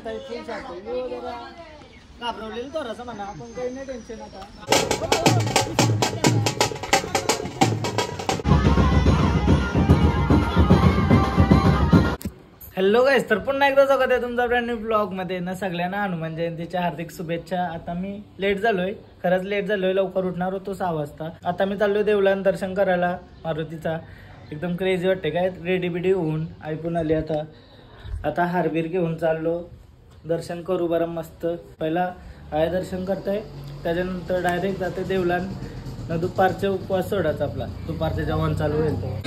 शांत आहे, फुल शांत आहे. यो जरा घाबरवलेलं तर असं म्हणा, आपण काही नाही टेन्शन आता. हॅलो गाईस, तर पुन्हा एकदा स्वागत आहे तुमचा ब्रँड न्यू ब्लॉगमध्ये. ना सगळ्यांना हनुमान जयंतीच्या हार्दिक शुभेच्छा. आता मी लेट झालोय, खरंच लेट झालोय. लवकर उठणार होतो 6 वाजता. आता मी चाललोय देवळात दर्शन करायला मारुतीचा. एकदम क्रेझी वाटते काय, रेडी बिडी होऊन ऐकून आली. आता हारबीर घेऊन चाललो, दर्शन करू बरं मस्त. पहिला आय दर्शन करताय, त्याच्यानंतर डायरेक्ट जाते देवळात. न दुपारचे उपवास सोडायचा आपला, दुपारचे जेवण चालू होईल तो.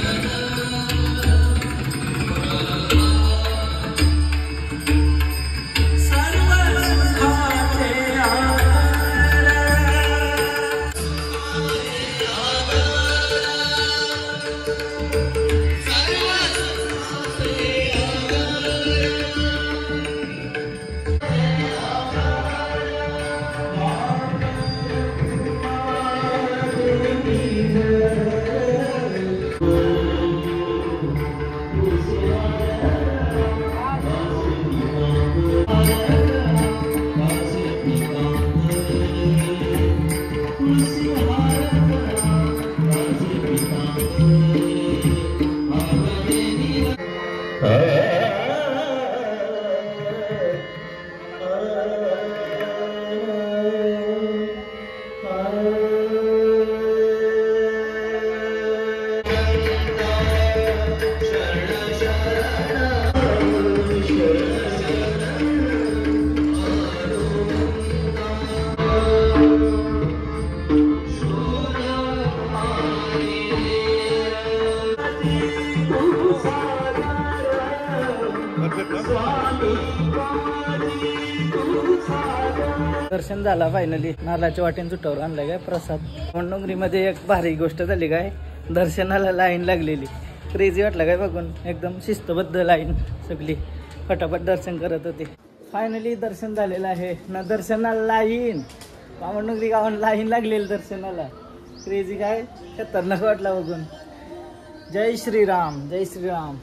दर्शन झाला फायनली. नारळाच्या वाटेन चुटावर आणलाय काय प्रसाद. डोंगरीमध्ये एक भारी गोष्ट झाली काय, दर्शनाला लाईन लागलेली. क्रेझी वाटलं काय बघून. एकदम शिस्तबद्ध लाईन, सगळी फटाफट दर्शन करत होती. फायनली दर्शन झालेलं आहे ना. दर्शनाला लाईन, बामणडोंगरी गावात लाईन लागलेली दर्शनाला. क्रेझी काय, खतरनाक वाटलं बघून. जय श्रीराम, जय श्रीराम.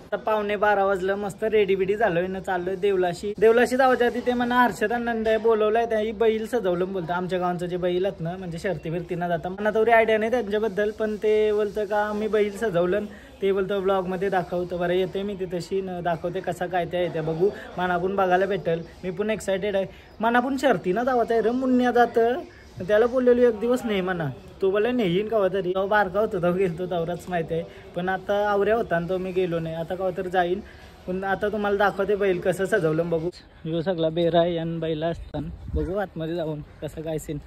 आता 11:15 वाजलं. मस्त रेडी बिडी झालोय ना, चाललोय देवलाशी. देवलाशी जावाच्या आधी ते म्हणा हर्षद नंद बोलवलंय, त्याही बैल सजवलं बोलतं. आमच्या गावांचं जे बैल आहेत ना, म्हणजे शर्ती बिरतीनं जाता. मला तेवढी आयडिया नाही त्यांच्याबद्दल, पण ते बोलतं का मी बैल सजवलं. ते बोलतं ब्लॉगमध्ये दाखवतं. बरं येते मी तिथशी न दाखवते कसा काय त्या येते बघू. मनापून बघायला भेटेल. मी पण एक्सायटेड आहे. मनापून शर्तीनं जावाचं आहे. मुन्या जातं. त्याला बोललेलो एक दिवस नाही म्हणा. तो बोला नेईन कवा तरी. तो बारका होता, तो गेलो तेवढाच माहिती आहे. पण आता आवऱ्या होता आणि तो मी गेलो नाही. आता कवा तरी जाईन. पण आता तुम्हाला दाखवते बैल कसं सजवलं बघू. जो सगळा बेरा आहे आणि बैला असताना बघू आतमध्ये जाऊन कसं काय सीन.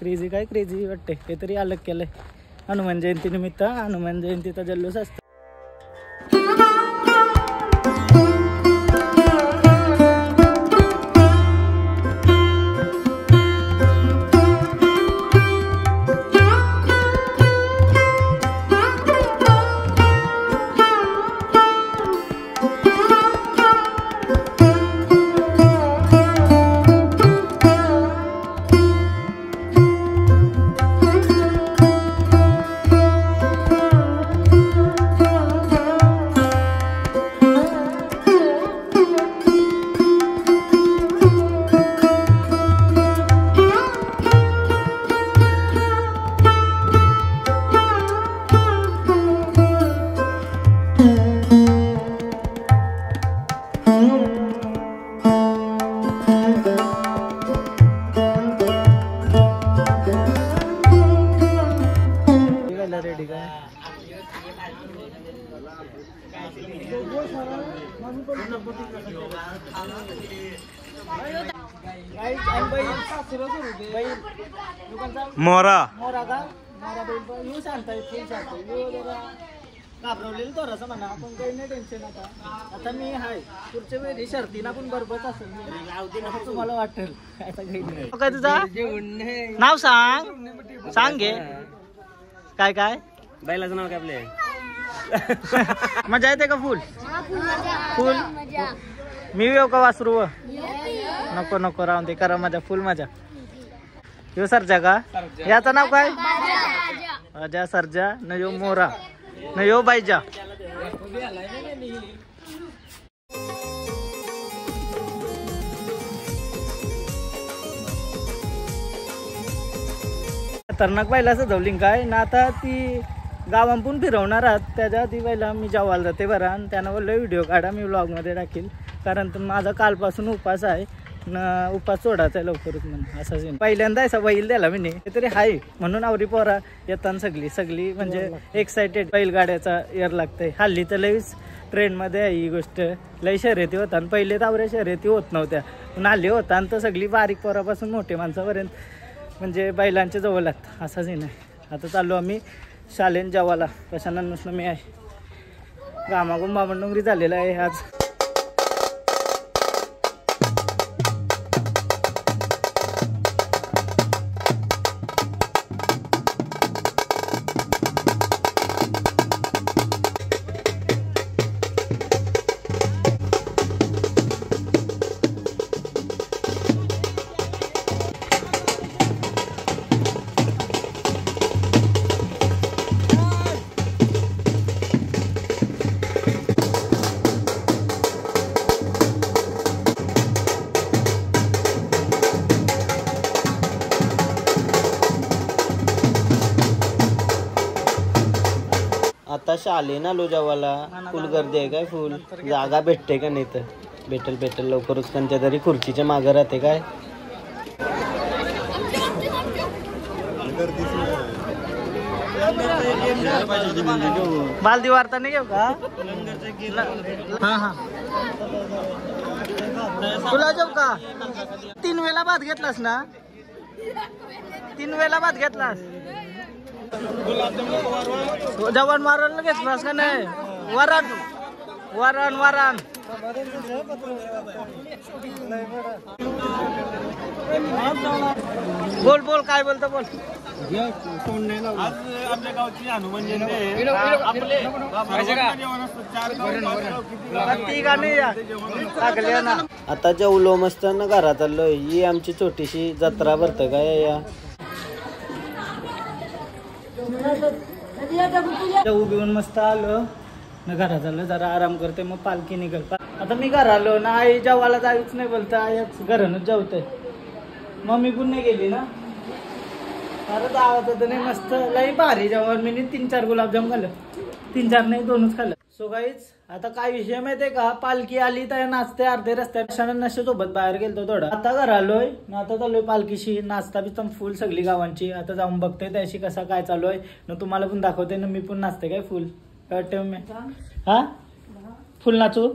क्रेझी काय क्रेझी वाटते. काहीतरी अलग केलंय. हनुमान जयंती निमित्त हनुमान जयंतीचा जल्लोष असतो. मोरा मोरा का मोरा बैल येऊ सांगताय, फुल सांगताय. यो जरा घाबरवलेलं तर असं म्हणा, आपण काही नाही टेन्शन. आता मी हाय पुढच्या वेळी शर्तीला पण बरोबरच असेल. तुम्हाला वाटेल काय तुझा नाव सांग, सांग घे. काय काय बैलाचं नाव काय आपले? मजा येते का फुल? फुल मी येऊ का वासरू? नको नको राहून दे, करा मजा, फुल मजा. यो सरजा का? याचं नाव काय? राजा सरजा न यो मोरा न यो बायजा. खतरनाक बैला सजवली काय ना आता ती गावांपून फिरवणार आहात त्याच्या आधी पहिला मी जेवायला जाते बरं आणि त्यानं बोललं व्हिडिओ काढा मी व्लॉगमध्ये टाकेल कारण तर माझा कालपासून उपास आहे न उपास सोडायचा आहे लवकरच म्हणून असा सीन पहिल्यांदा असा बैल द्याला मी तरी हाय म्हणून आवरी पोरा येताना सगळी म्हणजे एक्सायटेड बैलगाड्याचा एर लागतंय हल्ली तर लईच ट्रेनमध्ये आहे ही गोष्ट लई शर्यती होता आणि पहिले तावऱ्या शर्यती होत नव्हत्या पण हल्ली होता आणि तर सगळी बारीक पोरापासून मोठे माणसापर्यंत म्हणजे बैलांच्या जवळ लागतं असा सीन आहे. आता चाललो आम्ही शालेन जेवायला कशानं नुसतं मी आहे गामागून बामणडोंगरी झालेला आहे आज. आता शालेन आलो जेवायला फुल गर्दी आहे काय फुल जागा भेटते का नाही तर भेटेल लवकरच कोणत्या तरी खुर्चीच्या मागं राहते काय बालदी वार्ता नाही घेऊ का तुला जाऊ का 3 वेळा भात घेतलास ना 3 वेळा भात घेतलास जवान मारण घेतलास का नाही वरण बोल काय बोलतो बोल. आपल्या गावची हनुमान जयंती आता जेवलो मस्त ना घरात आलोय ही आमची छोटीशी जत्रा भरतं काय या उभी मस्त आलो ना घरात आलं जरा आराम करते मग पालखी निघल. आता मी घर आलो ना आई जेवायला जायच नाही बोलता आईच घरानच जेवतंय मम्मी पण नाही गेली ना अरे जावत होतं नाही मस्त लई भारी जेवण मी 3-4 गुलाबजाम खाल्लं 3-4 नाही 2च खाल्लं. सो गाईज आता काय विषय माहितीये का पालखी आली तर नाचते अर्धे रस्त्यात नशेसोबत बाहेर गेलतो थोडं आता घर आलोय ना आता चालूय पालखीशी नाचता बिचता फुल सगळी गावांची आता जाऊन बघते त्याशी कसा काय चालू आहे ना तुम्हाला पण दाखवते ना मी पण नाचते काय फुल कळते मी हा फुल नाचू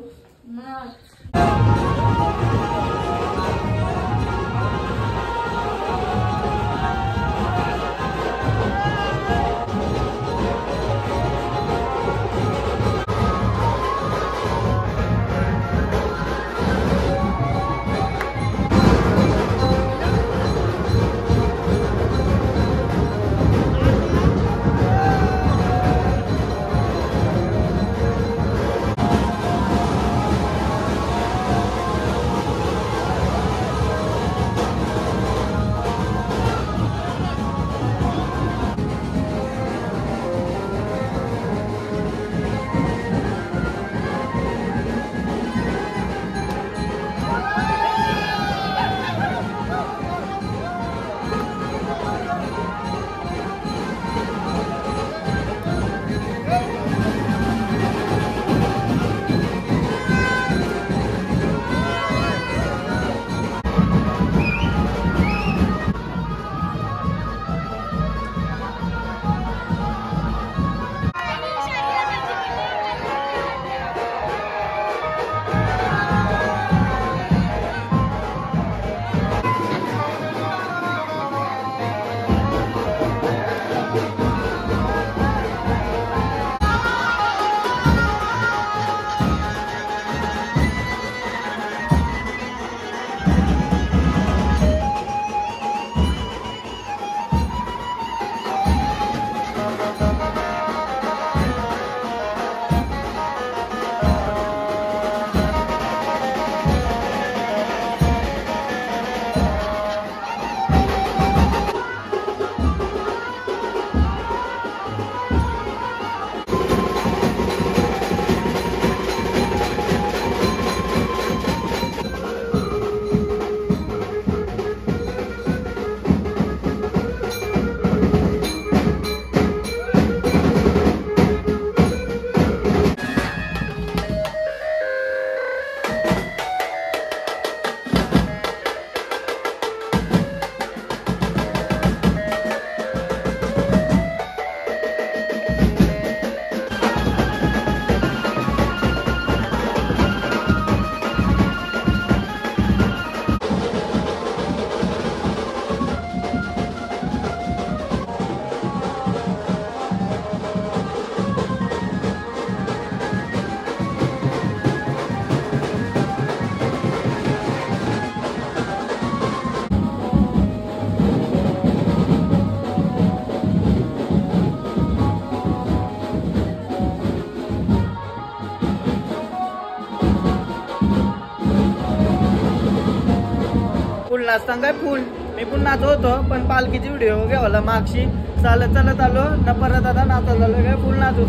फुल नाचता काय फुल मी पण नाचत होतो पण पालखीची व्हिडिओ घ्यावाला मागशी चालत चालत आलो न परत आता नाचत झालो काय फुल नाचू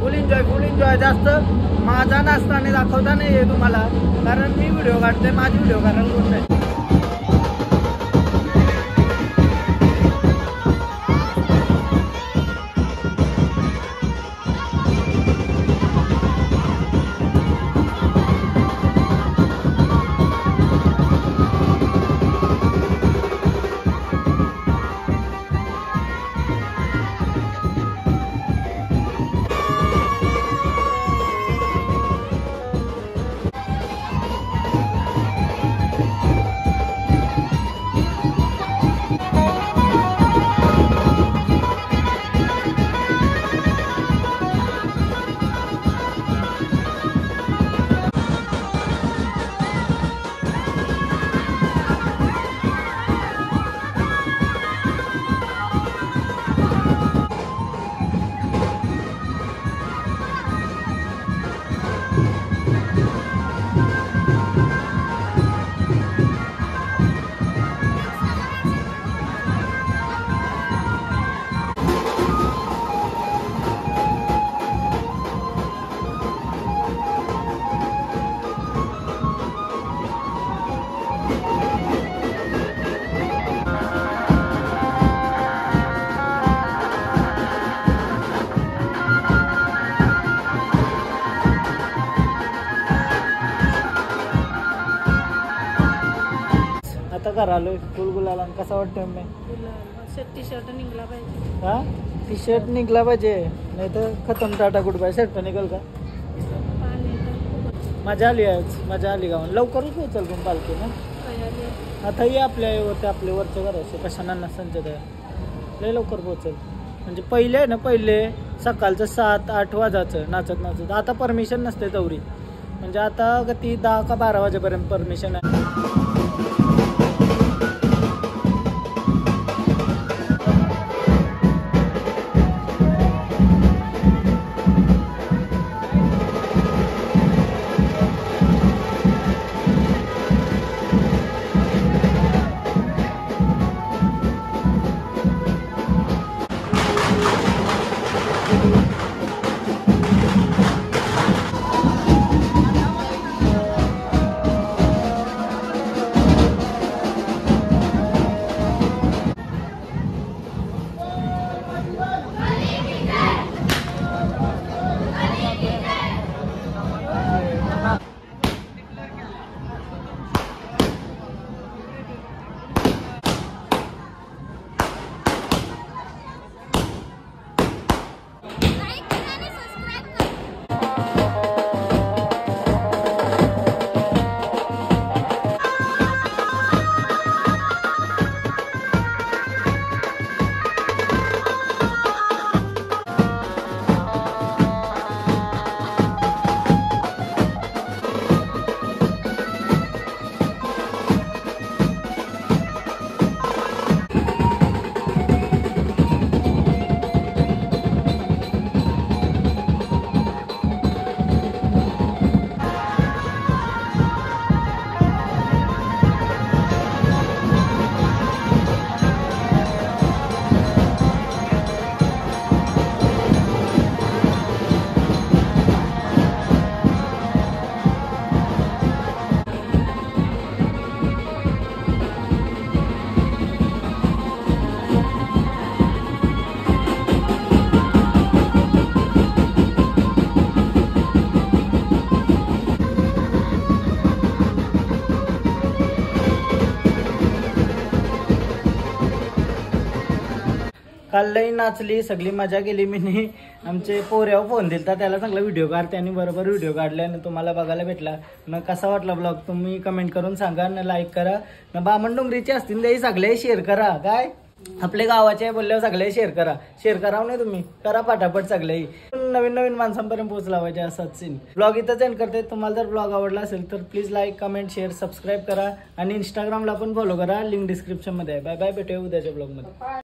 फुल एन्जॉय जास्त माझा नाचताना दाखवता नाही तुम्हाला कारण मी व्हिडिओ काढते माझी व्हिडिओ कारण कोण नाही. आता घरा आलोय गुलगुलाला कसा वाटतोय मी टी शर्ट निघला पाहिजे. हा टी शर्ट निघला पाहिजे नाही तर खतम टाटा गुड बाय शर्ट निघल का. मजा आली आज मजा आली गावात लवकरच पोहोचल पण पालखी ना आता ये आपल्या वरच्या घराचे कशाना संचत लय लवकर पोहोचल म्हणजे पहिले ना पहिले सकाळचं 7-8 वाजायचं नाचत नाचत आता परमिशन नसते तेवढी म्हणजे आता ती 10 का 12 वाजेपर्यंत परमिशन आहे. काल लई नाचली सगळी मजा केली मी आमचे पोऱ्यावर फोन दिलता त्याला चांगला व्हिडिओ काढते आणि बरोबर व्हिडिओ काढले आणि तुम्हाला बघायला भेटला न कसा वाटला ब्लॉग तुम्ही कमेंट करून सांगा न लाईक करा न बामणडोंगरीचे असतील ते सगळे शेअर करा काय आपले गावाचे बोलल्यावर सगळे शेअर करा नाही तुम्ही करा पाठापट सगळे नवीन नवीन माणसांपर्यंत पोहोचला पाहिजे असाच सीन ब्लॉग इथंच एंड करते तुम्हाला जर ब्लॉग आवडला असेल तर please like comment share subscribe करा आणि इंस्टाग्रामला पण फॉलो करा लिंक डिस्क्रिप्शन मध्ये आहे बाय बाय भेटूया उद्याच्या ब्लॉग मध्ये.